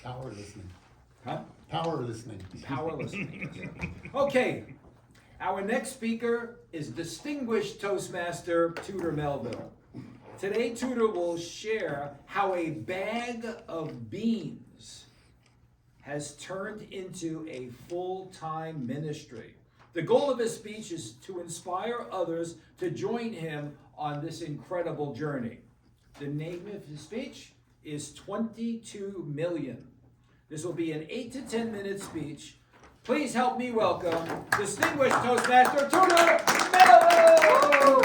Power listening. Huh? Power listening. Power listening. Okay, our next speaker is distinguished Toastmaster Tudor Melville. Today, Tudor will share how a bag of beans has turned into a full-time ministry. The goal of his speech is to inspire others to join him on this incredible journey. The name of his speech is 22 Million. This will be an 8 to 10 minute speech. Please help me welcome distinguished Toastmaster Tudor Melville!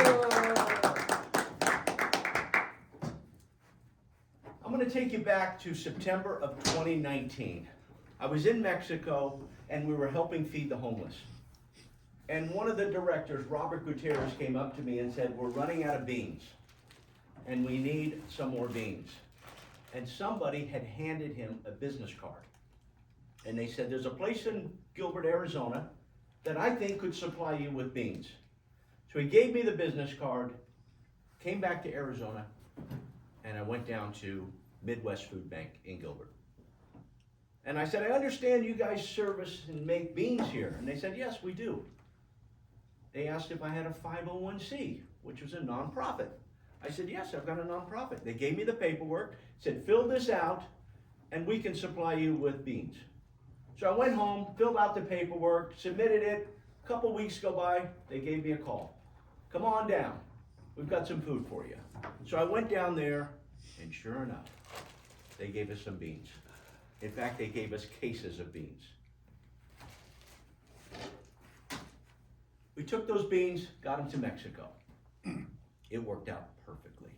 I'm going to take you back to September of 2019. I was in Mexico and we were helping feed the homeless. And one of the directors, Robert Gutierrez, came up to me and said, "We're running out of beans and we need some more beans." And somebody had handed him a business card. And they said, "There's a place in Gilbert, Arizona that I think could supply you with beans." So he gave me the business card, came back to Arizona, and I went down to Midwest Food Bank in Gilbert. And I said, "I understand you guys service and make beans here." And they said, "Yes, we do." They asked if I had a 501c, which was a nonprofit. I said, "Yes, I've got a nonprofit." They gave me the paperwork, said, "Fill this out, and we can supply you with beans." So I went home, filled out the paperwork, submitted it. A couple weeks go by, they gave me a call. "Come on down, we've got some food for you." So I went down there, and sure enough, they gave us some beans. In fact, they gave us cases of beans. We took those beans, got them to Mexico. It worked out perfectly.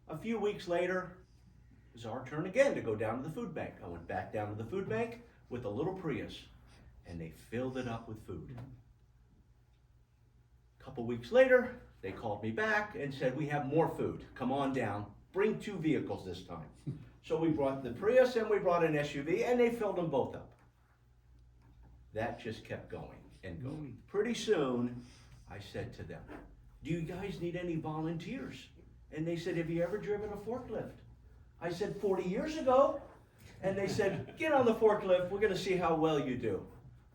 A few weeks later, it was our turn again to go down to the food bank. I went back down to the food bank with a little Prius, and they filled it up with food. A couple weeks later, they called me back and said, "We have more food. Come on down. Bring 2 vehicles this time." So we brought the Prius and we brought an SUV, and they filled them both up. That just kept going and going. Pretty soon, I said to them, "Do you guys need any volunteers?" And they said, "Have you ever driven a forklift?" I said, 40 years ago. And they said, "Get on the forklift. We're going to see how well you do."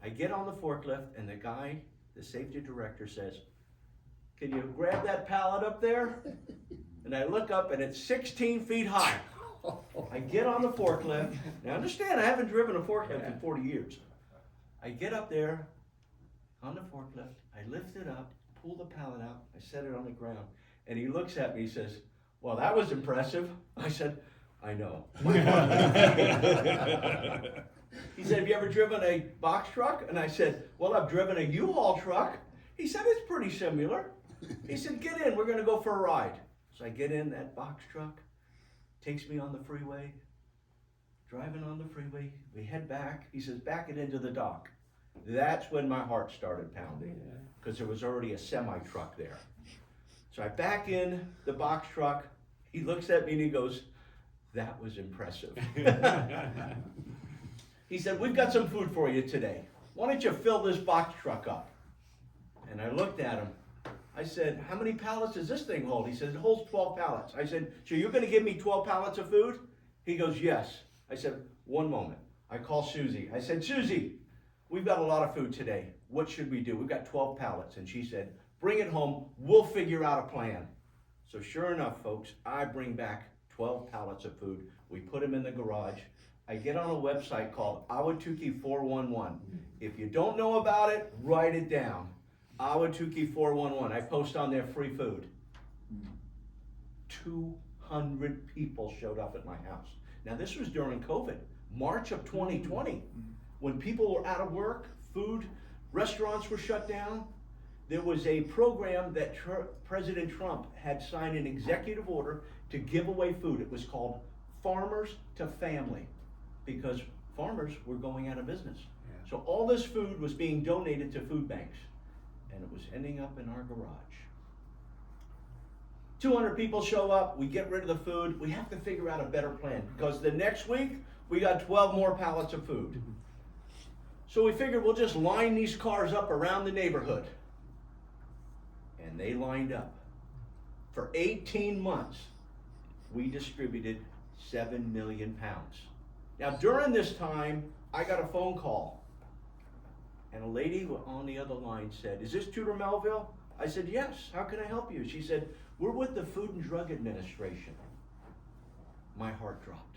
I get on the forklift, and the guy, the safety director, says, "Can you grab that pallet up there?" And I look up, and it's 16 feet high. I get on the forklift. Now understand, I haven't driven a forklift in 40 years. I get up there on the forklift. I lift it up, pull the pallet out. I set it on the ground. And he looks at me, he says, "Well, that was impressive." I said, "I know." He said, "Have you ever driven a box truck?" And I said, "Well, I've driven a U-Haul truck." He said, "It's pretty similar." He said, "Get in, we're going to go for a ride." So I get in that box truck, takes me on the freeway, driving on the freeway. We head back. He says, "Back it into the dock." That's when my heart started pounding, because there was already a semi-truck there. So I back in the box truck. He looks at me and he goes, "That was impressive." He said, "We've got some food for you today. Why don't you fill this box truck up?" And I looked at him. I said, "How many pallets does this thing hold?" He said, "It holds 12 pallets. I said, "So you're going to give me 12 pallets of food?" He goes, "Yes." I said, "One moment." I call Susie. I said, "Susie, we've got a lot of food today. What should we do? We've got 12 pallets." And she said, "Bring it home. We'll figure out a plan." So sure enough, folks, I bring back 12 pallets of food. We put them in the garage. I get on a website called Awatuki 411. If you don't know about it, write it down. Awatuki 411. I post on there free food. 200 people showed up at my house. Now this was during COVID, March of 2020, when people were out of work, restaurants were shut down. There was a program that President Trump had signed an executive order to give away food. It was called Farmers to Family, because farmers were going out of business. Yeah. So all this food was being donated to food banks, and it was ending up in our garage. 200 people show up, we get rid of the food. We have to figure out a better plan, because the next week, we got 12 more pallets of food. So we figured we'll just line these cars up around the neighborhood. And they lined up. For 18 months, we distributed 7 million pounds. Now during this time, I got a phone call. And a lady on the other line said, "Is this Tudor Melville?" I said, "Yes, how can I help you?" She said, "We're with the Food and Drug Administration." My heart dropped.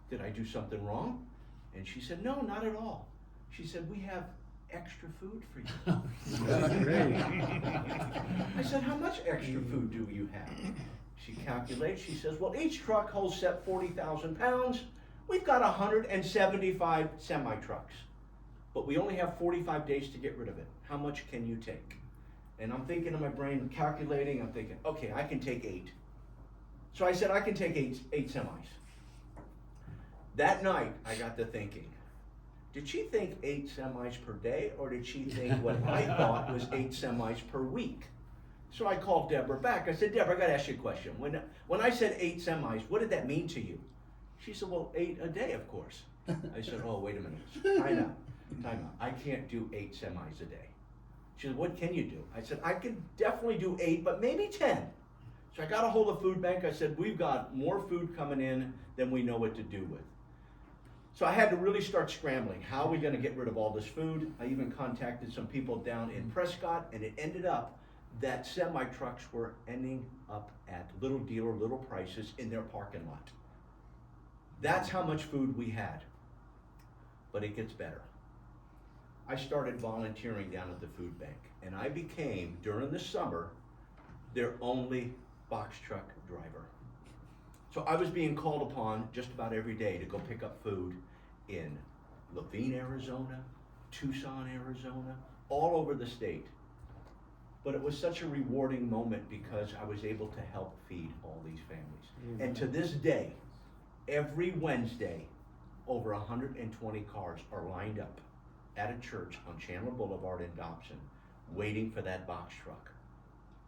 Did I do something wrong? And she said, "No, not at all." She said, "We have extra food for you." That's great. I said, "How much extra food do you have?" She calculated, she says, "Well, each truck holds 40,000 pounds. We've got 175 semi-trucks, but we only have 45 days to get rid of it. How much can you take?" And I'm thinking in my brain, calculating, I'm thinking, okay, I can take 8. So I said, I can take eight semis. That night, I got to thinking, did she think 8 semis per day, or did she think what I thought was 8 semis per week? So I called Deborah back. I said, "Deborah, I gotta ask you a question. When I said 8 semis, what did that mean to you?" She said, "Well, 8 a day, of course." I said, "Oh, wait a minute. Time out. I can't do 8 semis a day." She said, "What can you do?" I said, "I could definitely do 8, but maybe 10. So I got a hold of Food Bank. I said, "We've got more food coming in than we know what to do with." So I had to really start scrambling. How are we gonna get rid of all this food? I even contacted some people down in Prescott, and it ended up that semi-trucks were ending up at Little Dealer, Little Prices in their parking lot. That's how much food we had. But it gets better. I started volunteering down at the food bank, and I became, during the summer, their only box truck driver. So I was being called upon just about every day to go pick up food in Laveen, Arizona, Tucson, Arizona, all over the state. But it was such a rewarding moment because I was able to help feed all these families. And to this day, every Wednesday, over 120 cars are lined up at a church on Chandler Boulevard in Dobson, waiting for that box truck.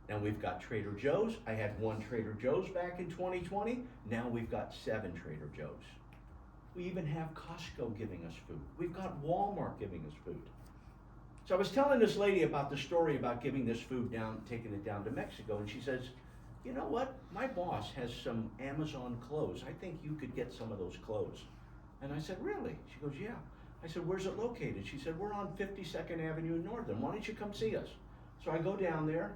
Now we've got Trader Joe's. I had 1 Trader Joe's back in 2020. Now we've got 7 Trader Joe's. We even have Costco giving us food. We've got Walmart giving us food. So I was telling this lady about the story about giving this food down, taking it down to Mexico, and she says, "You know what? My boss has some Amazon clothes. I think you could get some of those clothes." And I said, "Really?" She goes, "Yeah." I said, "Where's it located?" She said, "We're on 52nd Avenue in Northern. Why don't you come see us?" So I go down there,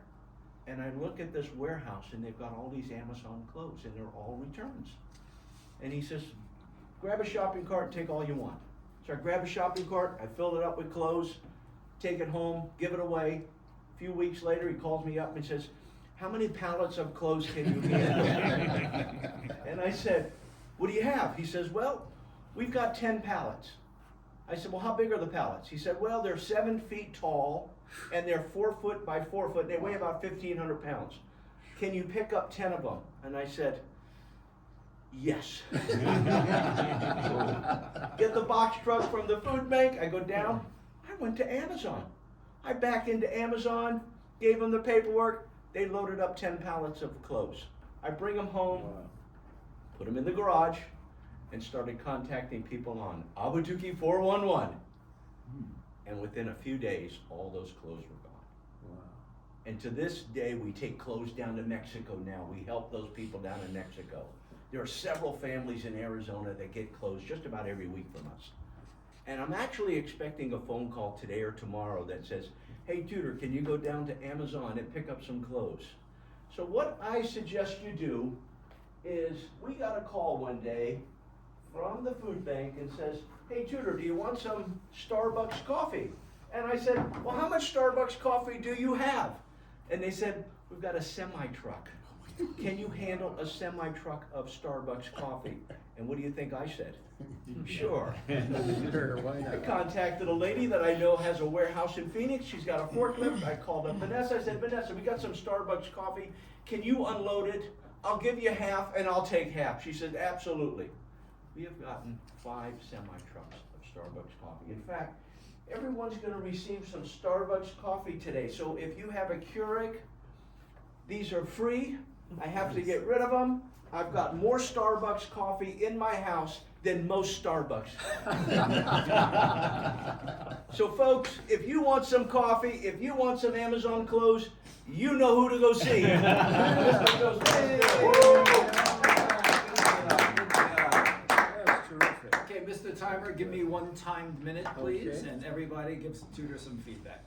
and I look at this warehouse, and they've got all these Amazon clothes, and they're all returns. And he says, "Grab a shopping cart and take all you want." So I grab a shopping cart, I fill it up with clothes, take it home, give it away. A few weeks later, he calls me up and says, "How many pallets of clothes can you handle?" And I said, "What do you have?" He says, "Well, we've got 10 pallets. I said, "Well, how big are the pallets?" He said, "Well, they're 7 feet tall, and they're 4 foot by 4 foot, and they weigh about 1,500 pounds. Can you pick up 10 of them?" And I said, "Yes." Get the box truck from the food bank, I go down, I went to Amazon. I backed into Amazon, gave them the paperwork, they loaded up 10 pallets of clothes. I bring them home, put them in the garage, and started contacting people on Albuquerque 411. And within a few days, all those clothes were gone. Wow. And to this day, we take clothes down to Mexico now. We help those people down in Mexico. There are several families in Arizona that get clothes just about every week from us. And I'm actually expecting a phone call today or tomorrow that says, "Hey Tudor, can you go down to Amazon and pick up some clothes?" So what I suggest you do is, we got a call one day from the food bank and says, "Hey Tudor, do you want some Starbucks coffee?" And I said, "Well, how much Starbucks coffee do you have?" And they said, "We've got a semi-truck. Can you handle a semi-truck of Starbucks coffee?" And what do you think I said? Sure. Sure, why I not? contacted a lady that I know has a warehouse in Phoenix. She's got a forklift. I called up Vanessa. I said, "Vanessa, we got some Starbucks coffee. Can you unload it? I'll give you half and I'll take half." She said, "Absolutely." We have gotten 5 semi-trucks of Starbucks coffee. In fact, everyone's going to receive some Starbucks coffee today. So if you have a Keurig, these are free. I have to get rid of them. I've got more Starbucks coffee in my house than most Starbucks. So folks, if you want some coffee, if you want some Amazon clothes, you know who to go see. Mr. Toastmasters. Mr. Timer, give me 1 timed minute, please, Okay. and everybody gives Tudor some feedback.